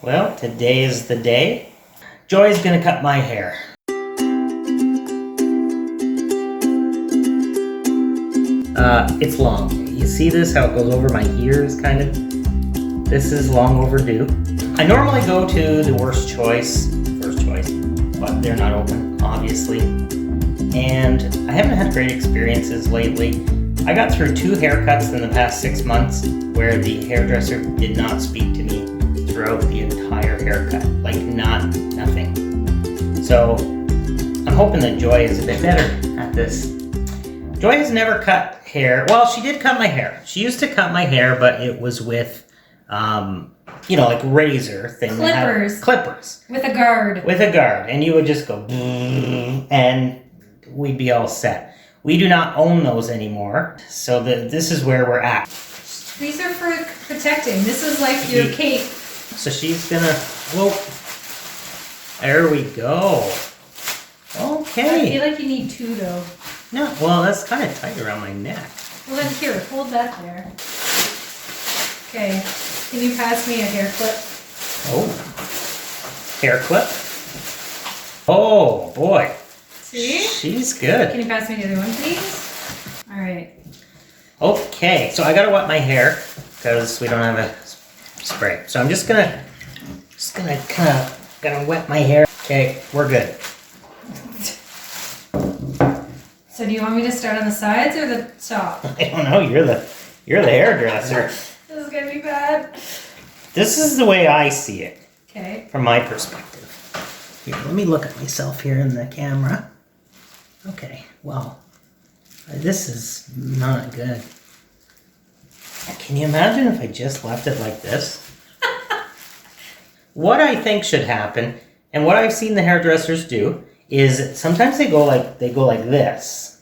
Well, today is the day. Joy's gonna cut my hair. It's long. You see this, how it goes over my ears, kind of? This is long overdue. I normally go to the first choice, but they're not open, obviously. And I haven't had great experiences lately. I got through 2 haircuts in the past 6 months where the hairdresser did not speak to me throughout the entire haircut. Like, nothing. So, I'm hoping that Joy is a bit better at this. Joy has never cut hair. Well, she did cut my hair. She used to cut my hair, but it was with, like razor thing. Clippers. With a guard. And you would just go, and we'd be all set. We do not own those anymore, so this is where we're at. These are for protecting. This is like your cape. So she's gonna, there we go. Okay. I feel like you need 2 though. No, well, that's kind of tight around my neck. Well then here, hold that there. Okay, can you pass me a hair clip? Oh, hair clip? Oh boy. See? She's good. Can you pass me the other one, please? All right. Okay, so I gotta wet my hair because we don't have a spray. So I'm just gonna gonna wet my hair. Okay, we're good. So do you want me to start on the sides or the top? I don't know. You're the hairdresser. This is gonna be bad. This is the way I see it. Okay. From my perspective. Here, let me look at myself here in the camera. Okay, well, this is not good. Can you imagine if I just left it like this? What I think should happen, and what I've seen the hairdressers do, is sometimes they go like this,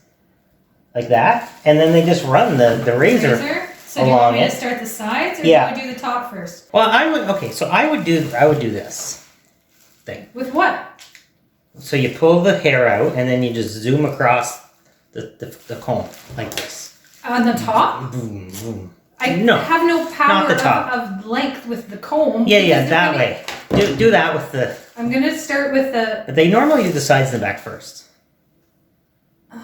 like that, and then they just run the razor So do you want me to start the sides, or do you want to do the top first? Well, I would do this thing. With what? So you pull the hair out, and then you just zoom across the comb like this. On the top? Boom, boom. I have no power of length with the comb. Yeah, that way. Do that with the... I'm going to start with the... They normally do the sides and the back first.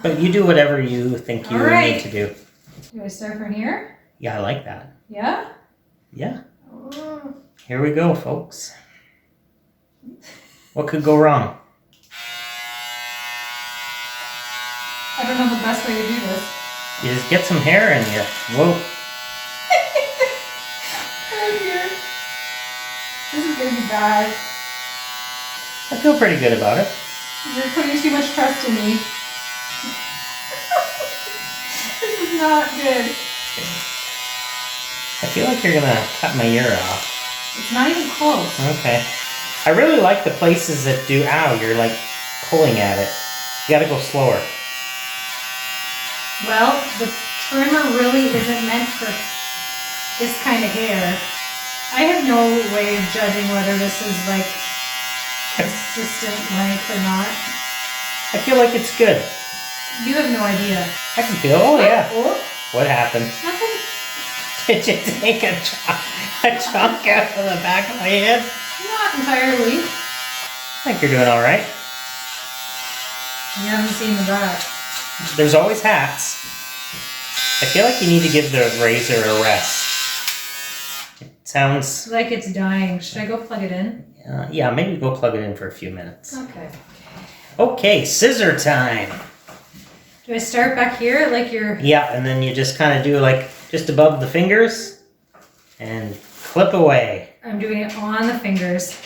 But you do whatever you think you need to do. Do I start from here? Yeah, I like that. Yeah? Yeah. Here we go, folks. What could go wrong? I don't know the best way to do this. You just get some hair in you. Whoa. Right here. This is going to be bad. I feel pretty good about it. You're putting too much trust in me. This is not good. I feel like you're gonna cut my ear off. It's not even close. Okay. I really like the places that do, you're like pulling at it. You gotta go slower. Well, the trimmer really isn't meant for this kind of hair. I have no way of judging whether this is like consistent length or not. I feel like it's good. You have no idea. I can feel, yeah. Oh, What happened? nothing. Did you take a chunk out of the back of my head? Not entirely. I think you're doing all right. You haven't seen the back. There's always hats. I feel like you need to give the razor a rest. It sounds... Like it's dying. Should I go plug it in? yeah, maybe go plug it in for a few minutes. Okay. Okay, scissor time. Do I start back here like you're... Yeah, and then you just kind of do like just above the fingers and clip away. I'm doing it on the fingers.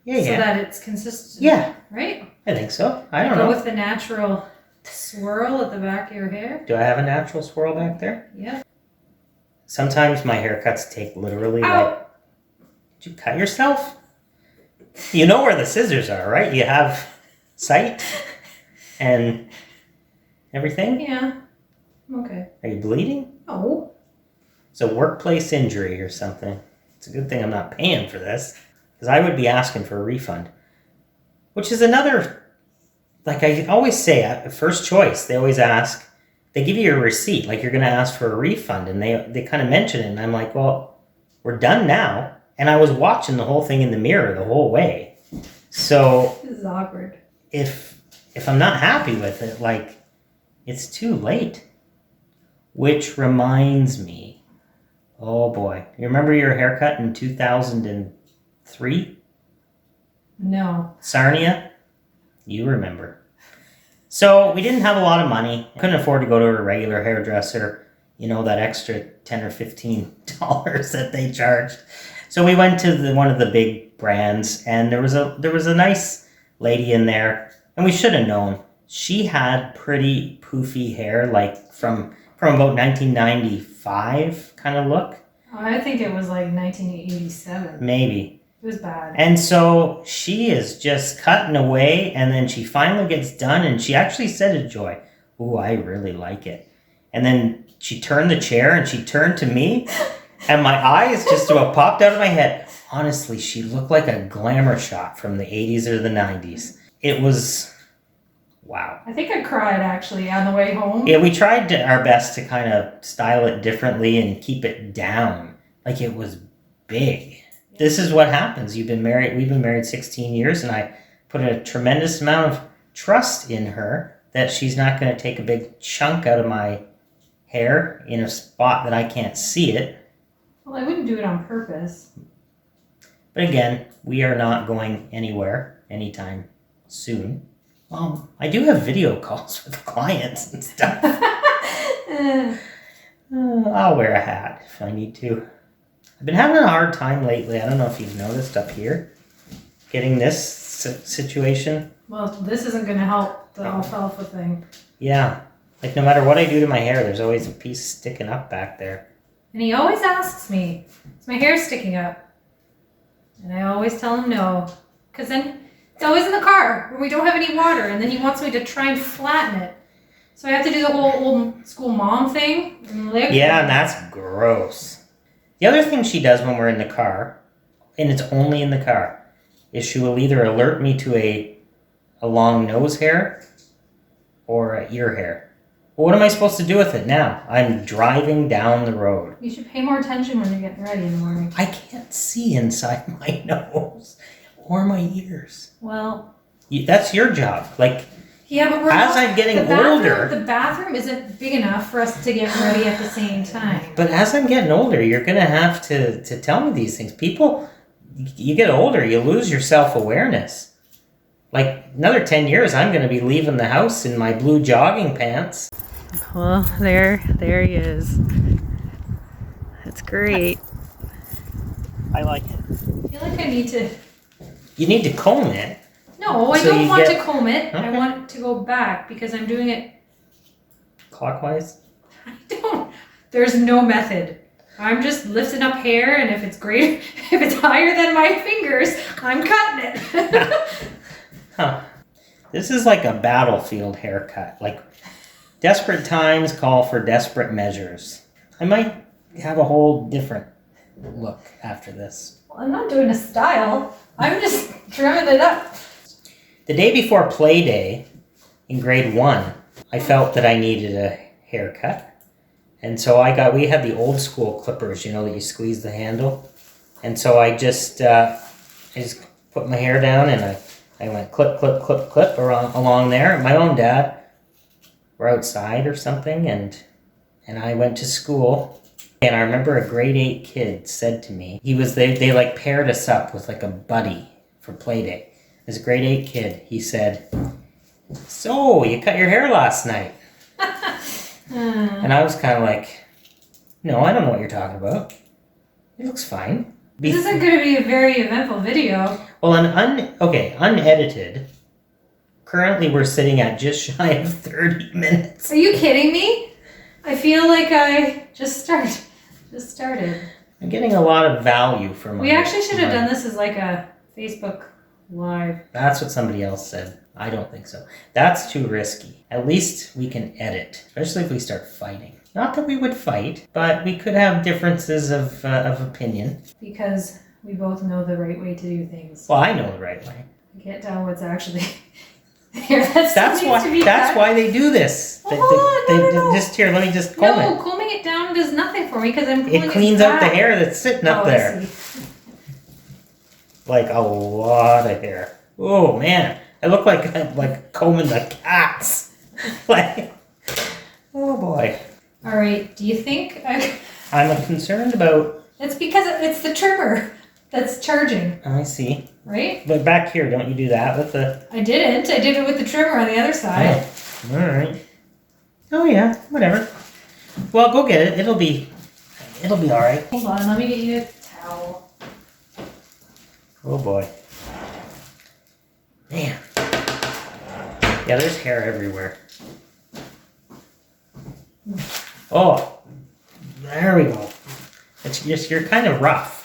Yeah. So that it's consistent. Yeah. Right? I think so. I don't Go know. with the natural swirl at the back of your hair. Do I have a natural swirl back there? Yeah. Sometimes my haircuts take literally Ow. Did you cut yourself? You know where the scissors are, right? You have sight and everything? Yeah. Okay. Are you bleeding? Oh. It's a workplace injury or something. It's a good thing I'm not paying for this, because I would be asking for a refund. Which is another, like I always say, at first choice, they always ask, they give you a receipt, like you're going to ask for a refund, and they kind of mention it, and I'm like, well, we're done now, And I was watching the whole thing in the mirror the whole way. So This is awkward. if I'm not happy with it, like, it's too late. Which reminds me, oh boy, you remember your haircut in 2003? No. Sarnia? You remember. So we didn't have a lot of money. Couldn't afford to go to a regular hairdresser, you know, that extra $10 or $15 that they charged. So we went to one of the big brands, and there was a nice lady in there, and we should have known. She had pretty poofy hair, like from about 1995 kind of look. I think it was like 1987. Maybe. It was bad. And so she is just cutting away, and then she finally gets done, and she actually said to Joy, "Ooh, I really like it." And then she turned the chair, and she turned to me, and my eyes just popped out of my head. Honestly, she looked like a glamour shot from the 80s or the 90s. It was, wow. I think I cried actually on the way home. Yeah, we tried our best to kind of style it differently and keep it down. Like, it was big. This is what happens. We've been married 16 years, and I put a tremendous amount of trust in her that she's not going to take a big chunk out of my hair in a spot that I can't see it. Well, I wouldn't do it on purpose. But again, we are not going anywhere anytime soon. I do have video calls with clients and stuff. I'll wear a hat if I need to. I've been having a hard time lately. I don't know if you've noticed up here. Getting this situation. Well, this isn't going to help the alfalfa thing. Yeah. Like, no matter what I do to my hair, there's always a piece sticking up back there. And he always asks me, is my hair sticking up? And I always tell him no. Because then it's always in the car where we don't have any water. And then he wants me to try and flatten it. So I have to do the whole old school mom thing. And lick. Yeah, and that's gross. The other thing she does when we're in the car, and it's only in the car, is she will either alert me to a long nose hair or a ear hair. Well, what am I supposed to do with it now? I'm driving down the road. You should pay more attention when you're getting ready in the morning. I can't see inside my nose or my ears. Well, that's your job. Like, yeah, but as I'm getting older... The bathroom isn't big enough for us to get ready at the same time. But as I'm getting older, you're going to have to tell me these things. People, you get older, you lose your self-awareness. Like, another 10 years, I'm going to be leaving the house in my blue jogging pants. Well, there he is. That's great. I like it. I feel like I need to... You need to comb it. No, I So don't you want get- to comb it. I Okay. want it to go back because I'm doing it... Clockwise? I don't... There's no method. I'm just lifting up hair, and if it's great, if it's higher than my fingers, I'm cutting it. Huh. This is like a battlefield haircut. Like, desperate times call for desperate measures. I might have a whole different look after this. Well, I'm not doing a style. I'm just trimming it up. The day before play day in grade 1, I felt that I needed a haircut. And so we had the old school clippers, you know, that you squeeze the handle. And so I just put my hair down, and I went clip, clip, clip, clip along there. My mom and dad were outside or something, and I went to school. And I remember a grade 8 kid said to me, they like paired us up with like a buddy for play day. This grade 8 kid, he said, "So, you cut your hair last night?" And I was kind of like, "No, I don't know what you're talking about. It looks fine." This isn't going to be a very eventful video. Well, unedited, currently we're sitting at just shy of 30 minutes. Are you kidding me? I feel like I just started. I'm getting a lot of value from We actually should have done this as like a Facebook Live. That's what somebody else said. I don't think so. That's too risky. At least we can edit, especially if we start fighting. Not that we would fight, but we could have differences of opinion. Because we both know the right way to do things. Well, I know the right way. I can't tell what's actually... That's why they do this. Well, hold on, no. Just here, let me just comb it. No, combing it down does nothing for me because I'm pulling It cleans it out the back. hair that's sitting up I there. see. like a lot of hair. Oh man, I look like I'm like combing the cats. Like, oh boy. All right, do you think I'm concerned about... It's because it's the trimmer that's charging. I see. Right? But back here, don't you do that with the... I didn't. I did it with the trimmer on the other side. Oh, all right. Oh yeah, whatever. Well, go get it. It'll be all right. Hold on, let me get you a towel. Oh boy. Man. Yeah, there's hair everywhere. Oh, there we go. It's just, you're kind of rough.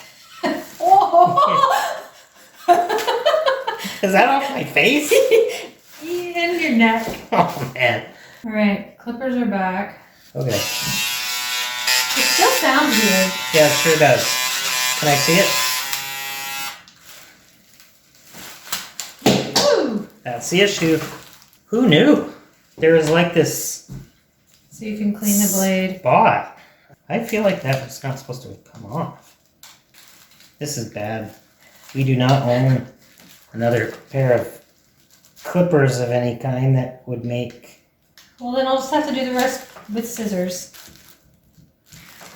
Oh! Is that off my face? And your neck. Oh man. All right, clippers are back. Okay. It still sounds weird. Yeah, it sure does. Can I see it? Woo! That's the issue. Who knew? There was like this So you can clean the blade. spot. I feel like that was not supposed to come off. This is bad. We do not own another pair of clippers of any kind that would make... Well, then I'll just have to do the rest with scissors.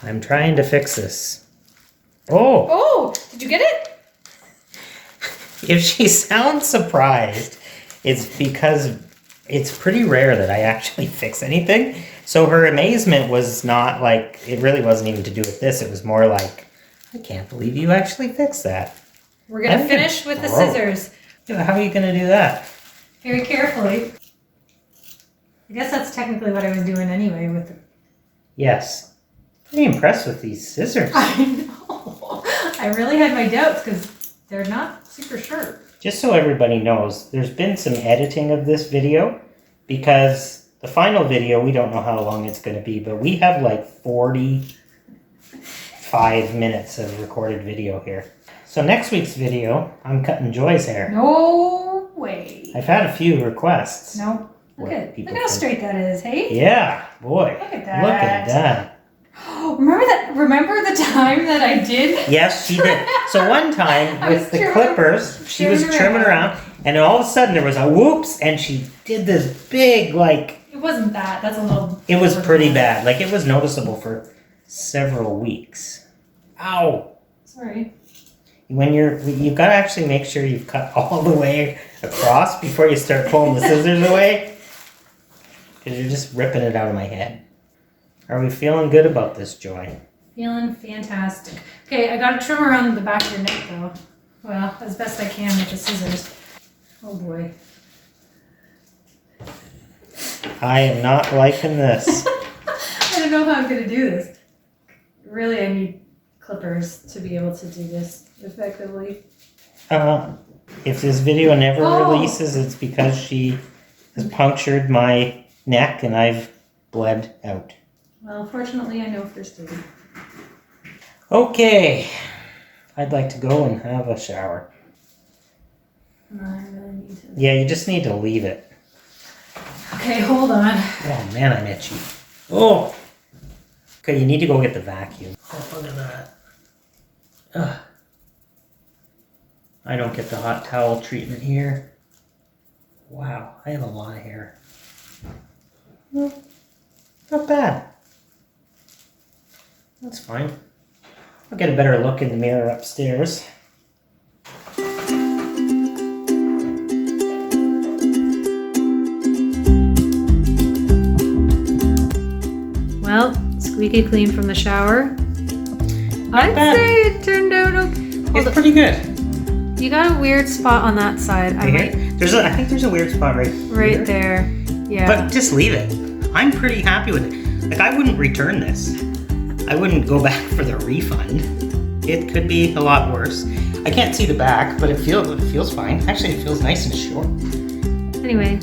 I'm trying to fix this. Oh! Oh! Did you get it? If she sounds surprised, it's because it's pretty rare that I actually fix anything. So her amazement was not like, it really wasn't even to do with this. It was more like, I can't believe you actually fixed that. We're going to finish with the scissors. How are you going to do that? Very carefully. I guess that's technically what I was doing anyway with the... Yes. Pretty impressed with these scissors. I know. I really had my doubts because they're not super sharp. Just so everybody knows, there's been some editing of this video because the final video, we don't know how long it's going to be, but we have like 45 minutes of recorded video here. So next week's video, I'm cutting Joy's hair. No way. I've had a few requests. No. Look What at people look how think. straight that is, hey? Yeah, boy. Look at that. Look at that. Remember the time that I did? Yes, she did. So one time I with was the trimming- clippers, she was trimming around, and all of a sudden there was a whoops, and she did this big, like... It wasn't that. That's a little... It was pretty bad. Like, it was noticeable for several weeks. Ow! Sorry. When you've got to actually make sure you've cut all the way across before you start pulling the scissors away. Because you're just ripping it out of my head. Are we feeling good about this, Joy? Feeling fantastic. Okay, I got a trim around the back of your neck, though. Well, as best I can with the scissors. Oh, boy. I am not liking this. I don't know how I'm going to do this. Really, I need clippers to be able to do this effectively. If this video never Oh. releases, it's because she has punctured my neck and I've bled out. Well, fortunately, I know first aid. Okay. I'd like to go and have a shower. I really need to. Yeah, you just need to leave it. Okay, hold on. Oh man, I'm itchy. Oh! Okay, you need to go get the vacuum. Oh, look at that. Ugh. I don't get the hot towel treatment here. Wow, I have a lot of hair. Well, not bad. That's fine. I'll get a better look in the mirror upstairs. Well, squeaky clean from the shower. I'd bad. say it turned out okay. Hold It's on. pretty good. You got a weird spot on that side. I Right might, here? I think there's a weird spot right here. there. Yeah. But just leave it. I'm pretty happy with it. Like, I wouldn't return this. I wouldn't go back for the refund. It could be a lot worse. I can't see the back, but it feels fine. Actually, it feels nice and short. Anyway,